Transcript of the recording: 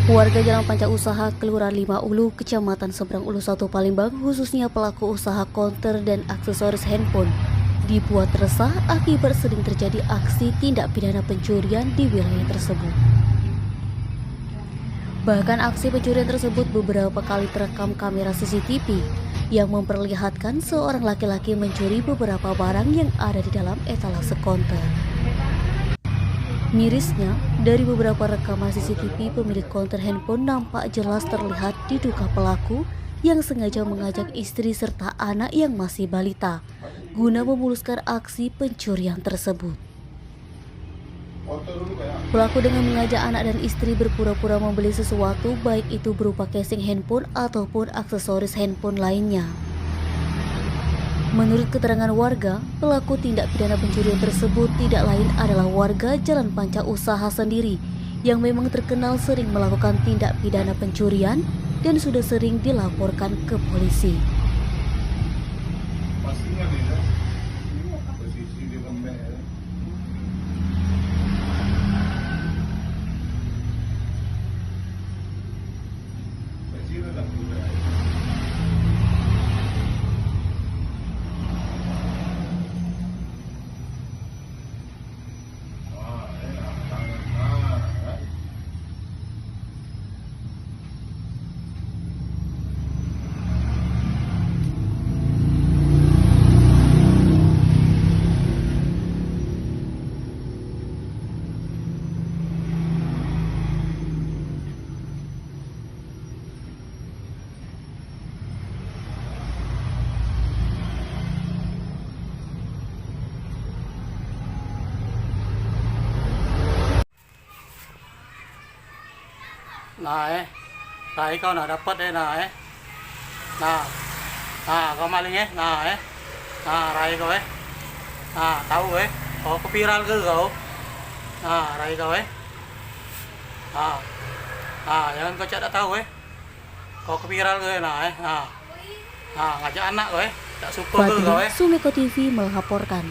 Warga Jalan Panca Usaha, Kelurahan 5 Ulu, Kecamatan Seberang Ulu 1 Palembang, khususnya pelaku usaha konter dan aksesoris handphone, dibuat resah akibat sering terjadi aksi tindak pidana pencurian di wilayah tersebut. Bahkan aksi pencurian tersebut beberapa kali terekam kamera CCTV yang memperlihatkan seorang laki-laki mencuri beberapa barang yang ada di dalam etalase konter. Mirisnya, dari beberapa rekaman CCTV, pemilik konter handphone nampak jelas terlihat diduga pelaku yang sengaja mengajak istri serta anak yang masih balita guna memuluskan aksi pencurian tersebut. Pelaku dengan mengajak anak dan istri berpura-pura membeli sesuatu, baik itu berupa casing handphone ataupun aksesoris handphone lainnya. Menurut keterangan warga, pelaku tindak pidana pencurian tersebut tidak lain adalah warga Jalan Panca Usaha sendiri yang memang terkenal sering melakukan tindak pidana pencurian dan sudah sering dilaporkan ke polisi. Nah, tadi kau nak dapat nah, nah, kau maling nah, rai kau tahu kau kepiral ke kau, rai kau jangan kau cak tak tahu kau kepiral ke ngajak anak kau tak syukur ke kau Sumeko TV melaporkan.